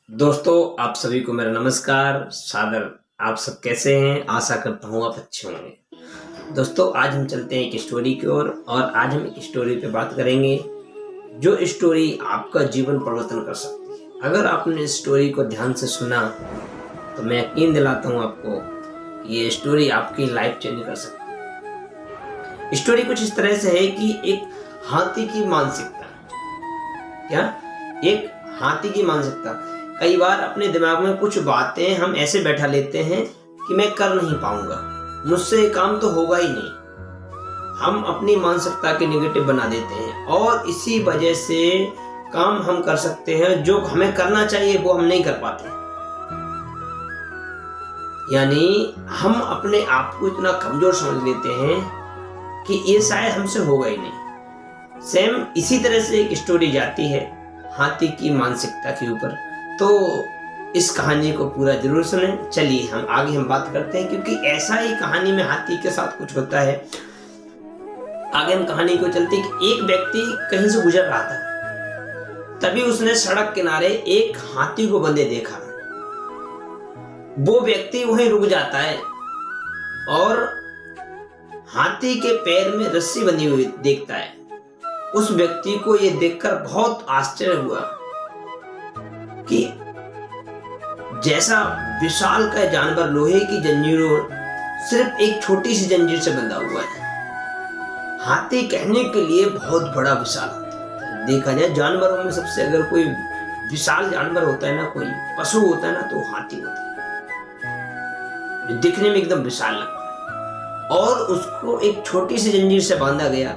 दोस्तों, आप सभी को मेरा नमस्कार सादर। आप सब कैसे हैं? आशा करता हूँ आप अच्छे होंगे। दोस्तों, आज हम चलते हैं एक स्टोरी की ओर और आज हम एक स्टोरी पे बात करेंगे जो स्टोरी आपका जीवन परिवर्तन कर सकती है। अगर आपने इस स्टोरी को ध्यान से सुना तो मैं यकीन दिलाता हूँ आपको कि ये स्टोरी आपकी लाइफ चेंज कर सकती है। स्टोरी कुछ इस तरह से है कि एक हाथी की मानसिकता। क्या? एक हाथी की मानसिकता। कई बार अपने दिमाग में कुछ बातें हम ऐसे बैठा लेते हैं कि मैं कर नहीं पाऊंगा, मुझसे ये काम तो होगा ही नहीं। हम अपनी मानसिकता के नेगेटिव बना देते हैं और इसी वजह से काम हम कर सकते हैं जो हमें करना चाहिए वो हम नहीं कर पाते। यानी हम अपने आप को इतना कमजोर समझ लेते हैं कि ये शायद हमसे होगा ही नहीं। सेम इसी तरह से एक स्टोरी जाती है हाथी की मानसिकता के ऊपर। तो इस कहानी को पूरा जरूर सुनें। चलिए हम आगे बात करते हैं, क्योंकि ऐसा ही कहानी में हाथी के साथ कुछ होता है। आगे हम कहानी को चलते हैं कि एक व्यक्ति कहीं से गुजर रहा था, तभी उसने सड़क किनारे एक हाथी को बंधे देखा। वो व्यक्ति वहीं रुक जाता है और हाथी के पैर में रस्सी बंधी हुई देखता है। उस व्यक्ति को यह देखकर बहुत आश्चर्य हुआ कि जैसा विशाल का जानवर लोहे की जंजीरों सिर्फ एक छोटी सी जंजीर से बंधा हुआ है। हाथी कहने के लिए बहुत बड़ा विशाल होता है। देखा जाए जानवरों में सबसे अगर कोई विशाल जानवर होता है ना, कोई पशु होता है ना, तो हाथी होता है। दिखने में एकदम विशाल लगता है और उसको एक छोटी सी जंजीर से बांधा गया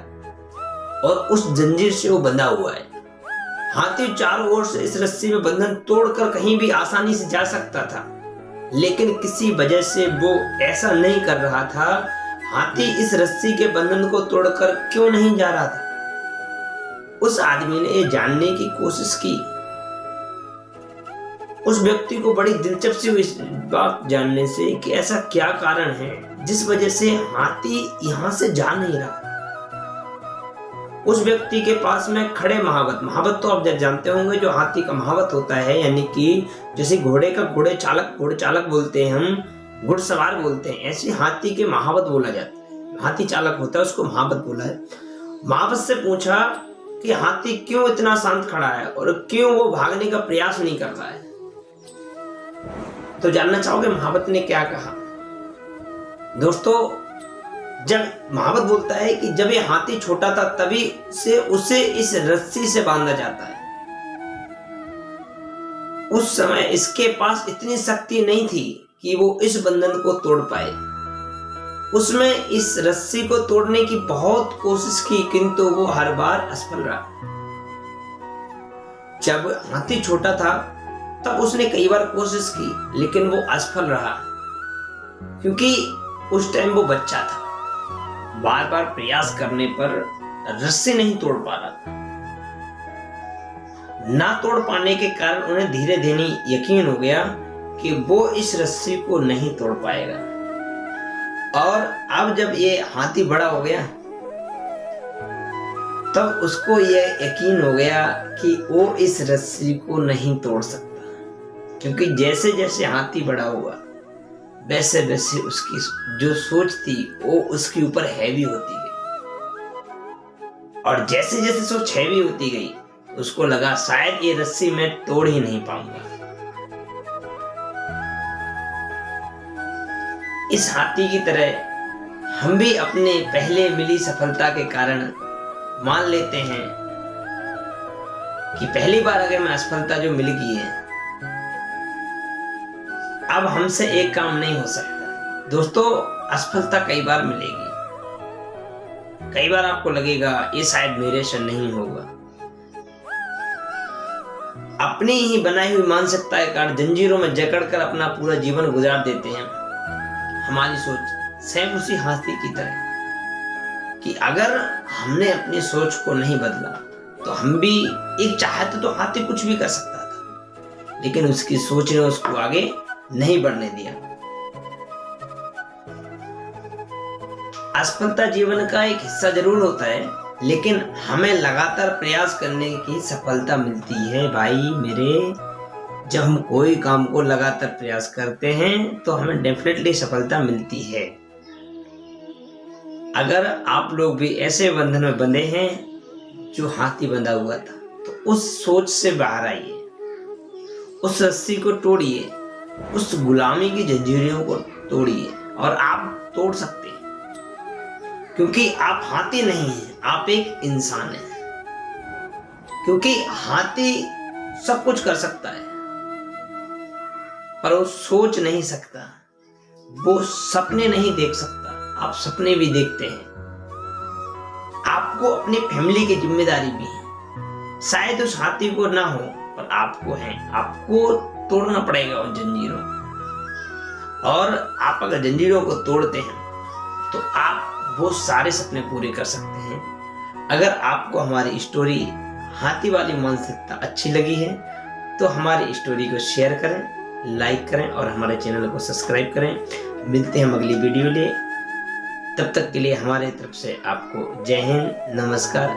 और उस जंजीर से वो बंधा हुआ है। हाथी चारों ओर से इस रस्सी में बंधन तोड़कर कहीं भी आसानी से जा सकता था, लेकिन किसी वजह से वो ऐसा नहीं कर रहा था। हाथी इस रस्सी के बंधन को तोड़कर क्यों नहीं जा रहा था? उस आदमी ने ये जानने की कोशिश की। उस व्यक्ति को बड़ी दिलचस्पी हुई इस बात जानने से कि ऐसा क्या कारण है जिस वजह से हाथी यहां से जा नहीं रहा। उस व्यक्ति के पास में खड़े महावत तो आप जानते होंगे, जो हाथी का महावत होता है, यानी कि जैसे घोड़े का घोड़े चालक बोलते हैं, हम घुड़सवार बोलते हैं, ऐसे हाथी के महावत बोला जाता है। हाथी चालक होता है, उसको महावत बोला है। महावत से पूछा कि हाथी क्यों इतना शांत खड़ा है और क्यों वो भागने का प्रयास नहीं कर रहा है। तो जानना चाहोगे महावत ने क्या कहा? दोस्तों, जब महावत बोलता है कि जब ये हाथी छोटा था तभी से उसे इस रस्सी से बांधा जाता है। उस समय इसके पास इतनी शक्ति नहीं थी कि वो इस बंधन को तोड़ पाए। उसमें इस रस्सी को तोड़ने की बहुत कोशिश की, किंतु वो हर बार असफल रहा। जब हाथी छोटा था तब उसने कई बार कोशिश की, लेकिन वो असफल रहा, क्योंकि उस टाइम वो बच्चा था। बार बार प्रयास करने पर रस्सी नहीं तोड़ पा रहा था। ना तोड़ पाने के कारण उन्हें धीरे धीरे यकीन हो गया कि वो इस रस्सी को नहीं तोड़ पाएगा। और अब जब ये हाथी बड़ा हो गया तब उसको यह यकीन हो गया कि वो इस रस्सी को नहीं तोड़ सकता, क्योंकि जैसे जैसे हाथी बड़ा हुआ वैसे वैसे उसकी जो सोच थी वो उसके ऊपर हैवी होती गई। और जैसे जैसे सोच हैवी होती गई उसको लगा शायद ये रस्सी मैं तोड़ ही नहीं पाऊंगा। इस हाथी की तरह हम भी अपने पहले मिली सफलता के कारण मान लेते हैं कि पहली बार अगर मैं असफलता जो मिल गई है, अब हमसे एक काम नहीं हो सकता। दोस्तों, असफलता कई बार मिलेगी। कई बार आपको लगेगा ये शायद मेरे से नहीं होगा। अपनी ही बनाई हुई मानसिकता के कारण जंजीरों में जकड़कर अपना पूरा जीवन गुजार देते हैं। हमारी सोच सेम उसी हाथी की तरह कि अगर हमने अपनी सोच को नहीं बदला तो हम भी एक चाहते तो हाथी कुछ भी कर सकता था, लेकिन उसकी सोच ने उसको आगे नहीं बढ़ने दिया। असफलता जीवन का एक हिस्सा जरूर होता है, लेकिन हमें लगातार प्रयास करने की सफलता मिलती है भाई मेरे। जब हम कोई काम को लगातार प्रयास करते हैं तो हमें डेफिनेटली सफलता मिलती है। अगर आप लोग भी ऐसे बंधन में बंधे हैं जो हाथी बंधा हुआ था, तो उस सोच से बाहर आइए, उस रस्सी को तोड़िए, उस गुलामी की जंजीरों को तोड़िए, और आप तोड़ सकते हैं, क्योंकि आप हाथी नहीं हैं, आप एक इंसान हैं। क्योंकि हाथी सब कुछ कर सकता है, पर वो सोच नहीं सकता, वो सपने नहीं देख सकता। आप सपने भी देखते हैं। आपको अपनी फैमिली की जिम्मेदारी भी है। शायद उस हाथी को ना हो, पर आपको है। आपको तोड़ना पड़ेगा उन जंजीरों, और आप अगर जंजीरों को तोड़ते हैं तो आप वो सारे सपने पूरे कर सकते हैं। अगर आपको हमारी स्टोरी हाथी वाली मानसिकता अच्छी लगी है तो हमारी स्टोरी को शेयर करें, लाइक करें और हमारे चैनल को सब्सक्राइब करें। मिलते हैं हम अगली वीडियो लिए। तब तक के लिए हमारे तरफ से आपको जय हिंद, नमस्कार।